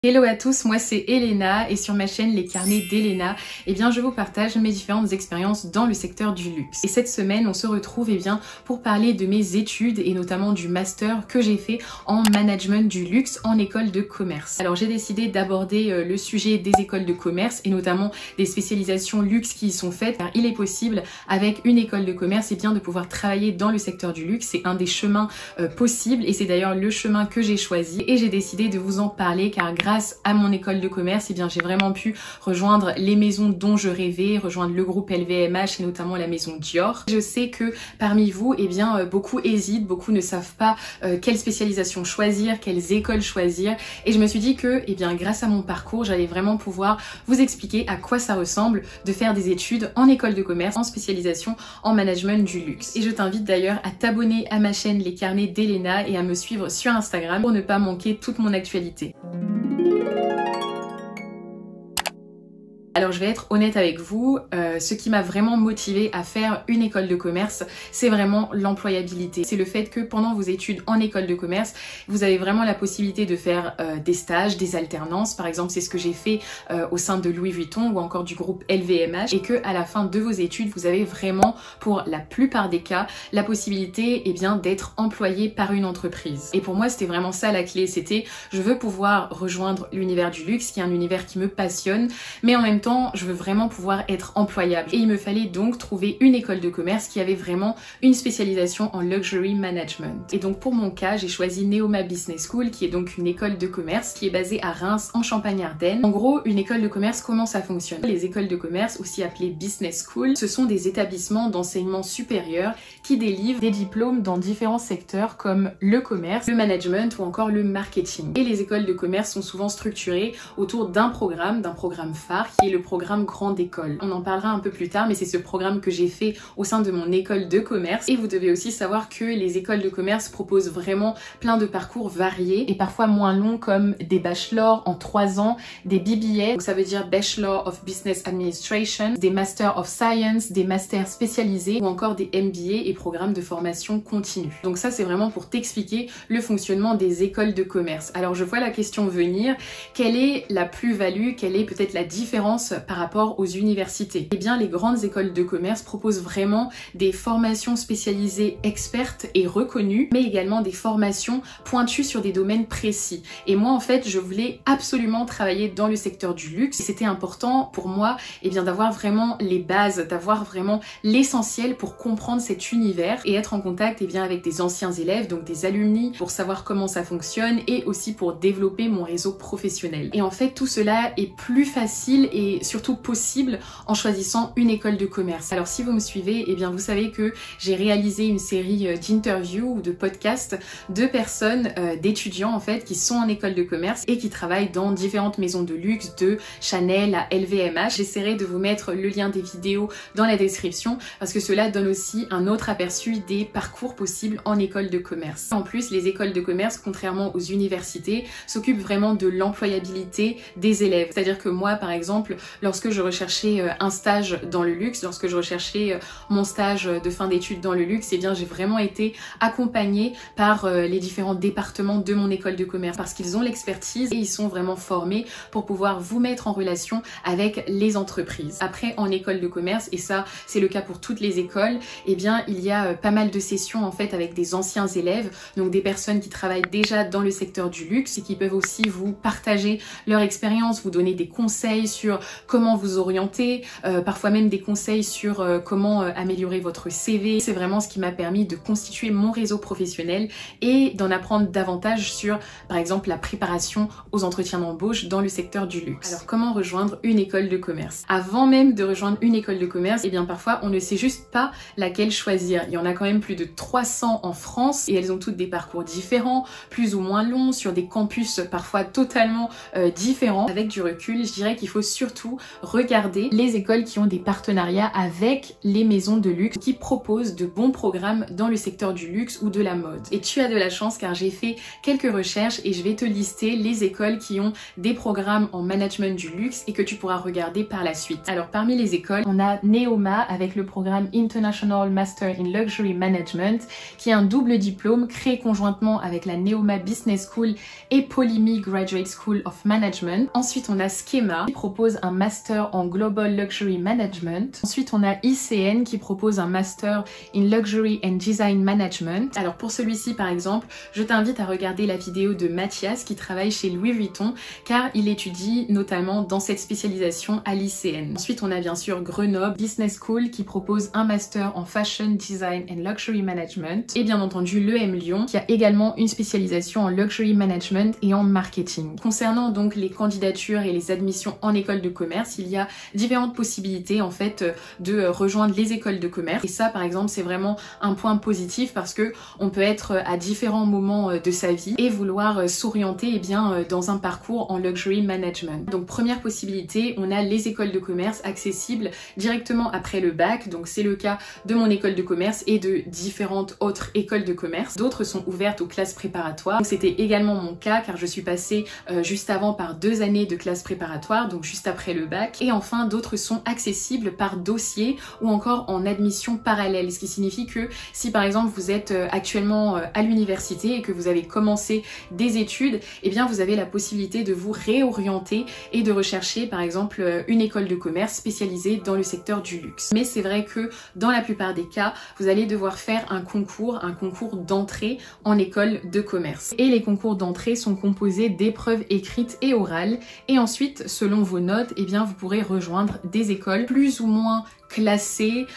Hello à tous, moi c'est Elena et sur ma chaîne Les Carnets d'Elena, je vous partage mes différentes expériences dans le secteur du luxe. Et cette semaine, on se retrouve pour parler de mes études et notamment du master que j'ai fait en management du luxe en école de commerce. Alors j'ai décidé d'aborder le sujet des écoles de commerce et notamment des spécialisations luxe qui y sont faites, car il est possible avec une école de commerce de pouvoir travailler dans le secteur du luxe. C'est un des chemins possibles et c'est d'ailleurs le chemin que j'ai choisi et j'ai décidé de vous en parler car grâce à mon école de commerce, j'ai vraiment pu rejoindre les maisons dont je rêvais, rejoindre le groupe LVMH et notamment la maison Dior. Je sais que parmi vous, beaucoup hésitent, beaucoup ne savent pas quelle spécialisation choisir, quelles écoles choisir. Et je me suis dit que, grâce à mon parcours, j'allais vraiment pouvoir vous expliquer à quoi ça ressemble de faire des études en école de commerce, en spécialisation en management du luxe. Et je t'invite d'ailleurs à t'abonner à ma chaîne Les Carnets d'Elena et à me suivre sur Instagram pour ne pas manquer toute mon actualité. Alors je vais être honnête avec vous, ce qui m'a vraiment motivée à faire une école de commerce, c'est vraiment l'employabilité. C'est le fait que pendant vos études en école de commerce, vous avez vraiment la possibilité de faire des stages, des alternances. Par exemple, c'est ce que j'ai fait au sein de Louis Vuitton ou encore du groupe LVMH, et que à la fin de vos études, vous avez vraiment, pour la plupart des cas, la possibilité d'être employé par une entreprise. Et pour moi, c'était vraiment ça la clé, c'était je veux pouvoir rejoindre l'univers du luxe, qui est un univers qui me passionne, mais en même temps, je veux vraiment pouvoir être employable. Et il me fallait donc trouver une école de commerce qui avait vraiment une spécialisation en luxury management. Et donc pour mon cas, j'ai choisi Neoma Business School, qui est donc une école de commerce qui est basée à Reims, en Champagne-Ardenne. En gros, une école de commerce, comment ça fonctionne? Les écoles de commerce, aussi appelées business school, ce sont des établissements d'enseignement supérieur qui délivrent des diplômes dans différents secteurs comme le commerce, le management ou encore le marketing. Et les écoles de commerce sont souvent structurées autour d'un programme phare qui est le programme Grande École. On en parlera un peu plus tard, mais c'est ce programme que j'ai fait au sein de mon école de commerce. Et vous devez aussi savoir que les écoles de commerce proposent vraiment plein de parcours variés et parfois moins longs, comme des bachelors en 3 ans, des BBA, donc ça veut dire Bachelor of Business Administration, des Master of Science, des masters spécialisés ou encore des MBA et programmes de formation continue. Donc ça, c'est vraiment pour t'expliquer le fonctionnement des écoles de commerce. Alors je vois la question venir, quelle est la plus-value, quelle est peut-être la différence par rapport aux universités? Les grandes écoles de commerce proposent vraiment des formations spécialisées expertes et reconnues, mais également des formations pointues sur des domaines précis. Et moi, en fait, je voulais absolument travailler dans le secteur du luxe. C'était important pour moi, d'avoir vraiment les bases, d'avoir vraiment l'essentiel pour comprendre cet univers et être en contact, avec des anciens élèves, donc des alumni, pour savoir comment ça fonctionne et aussi pour développer mon réseau professionnel. Et en fait, tout cela est plus facile et surtout possible en choisissant une école de commerce. Alors si vous me suivez, vous savez que j'ai réalisé une série d'interviews ou de podcasts de personnes, d'étudiants en fait, qui sont en école de commerce et qui travaillent dans différentes maisons de luxe, de Chanel à LVMH. J'essaierai de vous mettre le lien des vidéos dans la description parce que cela donne aussi un autre aperçu des parcours possibles en école de commerce. En plus, les écoles de commerce, contrairement aux universités, s'occupent vraiment de l'employabilité des élèves. C'est-à-dire que moi, par exemple, lorsque je recherchais un stage dans le luxe, lorsque je recherchais mon stage de fin d'études dans le luxe, j'ai vraiment été accompagnée par les différents départements de mon école de commerce parce qu'ils ont l'expertise et ils sont vraiment formés pour pouvoir vous mettre en relation avec les entreprises. Après, en école de commerce, et ça c'est le cas pour toutes les écoles, il y a pas mal de sessions en fait avec des anciens élèves, donc des personnes qui travaillent déjà dans le secteur du luxe et qui peuvent aussi vous partager leur expérience, vous donner des conseils sur comment vous orienter, parfois même des conseils sur comment améliorer votre CV. C'est vraiment ce qui m'a permis de constituer mon réseau professionnel et d'en apprendre davantage sur, par exemple, la préparation aux entretiens d'embauche dans le secteur du luxe. Alors, comment rejoindre une école de commerce? Avant même de rejoindre une école de commerce, parfois, on ne sait juste pas laquelle choisir. Il y en a quand même plus de 300 en France et elles ont toutes des parcours différents, plus ou moins longs, sur des campus parfois totalement différents. Avec du recul, je dirais qu'il faut surtout surtout regarder les écoles qui ont des partenariats avec les maisons de luxe qui proposent de bons programmes dans le secteur du luxe ou de la mode. Et tu as de la chance car j'ai fait quelques recherches et je vais te lister les écoles qui ont des programmes en management du luxe et que tu pourras regarder par la suite. Alors parmi les écoles, on a Neoma avec le programme International Master in Luxury Management qui est un double diplôme créé conjointement avec la Neoma Business School et Polimi Graduate School of Management. Ensuite on a Schema qui propose un master en Global Luxury Management. Ensuite on a ICN qui propose un master in Luxury and Design Management. Alors pour celui-ci par exemple, je t'invite à regarder la vidéo de Mathias qui travaille chez Louis Vuitton car il étudie notamment dans cette spécialisation à l'ICN. Ensuite on a bien sûr Grenoble Business School qui propose un master en Fashion Design and Luxury Management et bien entendu l'EM Lyon qui a également une spécialisation en Luxury Management et en Marketing. Concernant donc les candidatures et les admissions en école de commerce, il y a différentes possibilités en fait de rejoindre les écoles de commerce et ça par exemple c'est vraiment un point positif parce que on peut être à différents moments de sa vie et vouloir s'orienter dans un parcours en Luxury Management. Donc première possibilité, on a les écoles de commerce accessibles directement après le bac, donc c'est le cas de mon école de commerce et de différentes autres écoles de commerce. D'autres sont ouvertes aux classes préparatoires. C'était également mon cas car je suis passée juste avant par 2 années de classes préparatoires, donc juste après le bac. Et enfin d'autres sont accessibles par dossier ou encore en admission parallèle, ce qui signifie que si par exemple vous êtes actuellement à l'université et que vous avez commencé des études, eh bien vous avez la possibilité de vous réorienter et de rechercher par exemple une école de commerce spécialisée dans le secteur du luxe. Mais c'est vrai que dans la plupart des cas, vous allez devoir faire un concours d'entrée en école de commerce. Et les concours d'entrée sont composés d'épreuves écrites et orales. Et ensuite, selon vos notes, eh bien vous pourrez rejoindre des écoles plus ou moins classée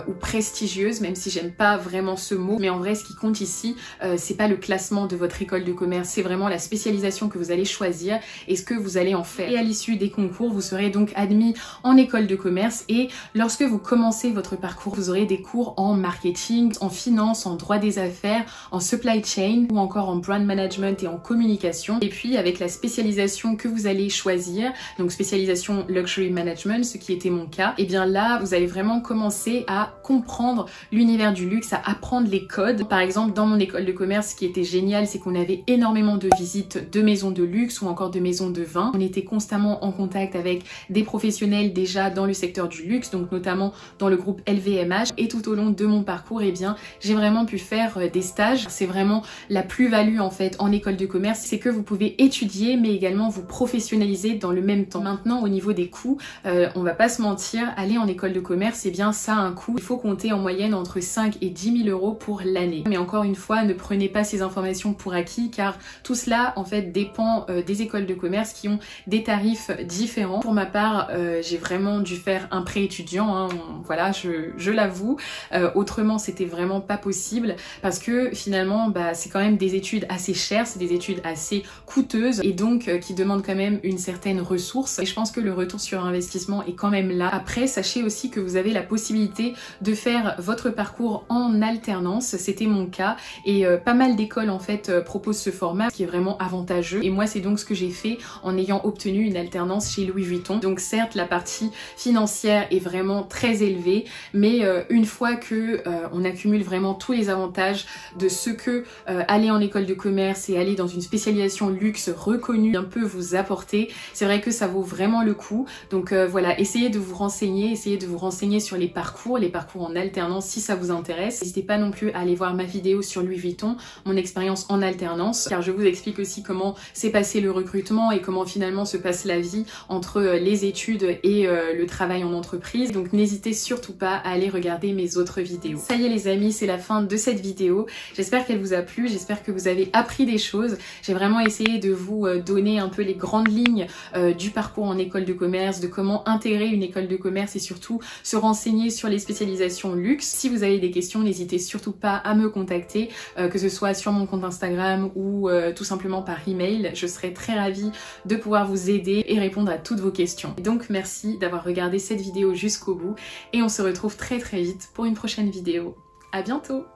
ou prestigieuse, même si j'aime pas vraiment ce mot, mais en vrai ce qui compte ici c'est pas le classement de votre école de commerce, c'est vraiment la spécialisation que vous allez choisir et ce que vous allez en faire. Et à l'issue des concours, vous serez donc admis en école de commerce et lorsque vous commencez votre parcours, vous aurez des cours en marketing, en finance, en droit des affaires, en supply chain ou encore en brand management et en communication. Et puis avec la spécialisation que vous allez choisir, donc spécialisation luxury management, ce qui était mon cas, et bien là vous allez vraiment commencer à comprendre l'univers du luxe, à apprendre les codes. Par exemple, dans mon école de commerce, ce qui était génial, c'est qu'on avait énormément de visites de maisons de luxe ou encore de maisons de vin. On était constamment en contact avec des professionnels déjà dans le secteur du luxe, donc notamment dans le groupe LVMH. Et tout au long de mon parcours, eh bien, j'ai vraiment pu faire des stages. C'est vraiment la plus-value en fait en école de commerce, c'est que vous pouvez étudier mais également vous professionnaliser dans le même temps. Maintenant, au niveau des coûts, on va pas se mentir, aller en école de commerce, eh bien ça a un coût. Il faut compter en moyenne entre 5 et 10 000 euros pour l'année. Mais encore une fois, ne prenez pas ces informations pour acquis car tout cela en fait dépend des écoles de commerce qui ont des tarifs différents. Pour ma part, j'ai vraiment dû faire un prêt étudiant, hein, voilà, je l'avoue. Autrement, c'était vraiment pas possible parce que finalement, c'est quand même des études assez chères, c'est des études assez coûteuses et donc qui demandent quand même une certaine ressource. Et je pense que le retour sur investissement est quand même là. Après, sachez aussi que vous avez la possibilité de faire votre parcours en alternance, c'était mon cas et pas mal d'écoles en fait proposent ce format qui est vraiment avantageux et moi c'est donc ce que j'ai fait en ayant obtenu une alternance chez Louis Vuitton. Donc certes la partie financière est vraiment très élevée mais une fois que on accumule vraiment tous les avantages de ce que aller en école de commerce et aller dans une spécialisation luxe reconnue peut vous apporter, c'est vrai que ça vaut vraiment le coup. Donc voilà, essayez de vous renseigner sur les parcours en alternance si ça vous intéresse. N'hésitez pas non plus à aller voir ma vidéo sur Louis Vuitton, mon expérience en alternance, car je vous explique aussi comment s'est passé le recrutement et comment finalement se passe la vie entre les études et le travail en entreprise. Donc n'hésitez surtout pas à aller regarder mes autres vidéos. Ça y est les amis, c'est la fin de cette vidéo. J'espère qu'elle vous a plu, j'espère que vous avez appris des choses. J'ai vraiment essayé de vous donner un peu les grandes lignes du parcours en école de commerce, de comment intégrer une école de commerce et surtout se renseigner sur les spécialisations luxe. Si vous avez des questions, n'hésitez surtout pas à me contacter, que ce soit sur mon compte Instagram ou tout simplement par email. Je serai très ravie de pouvoir vous aider et répondre à toutes vos questions. Donc merci d'avoir regardé cette vidéo jusqu'au bout et on se retrouve très vite pour une prochaine vidéo. À bientôt!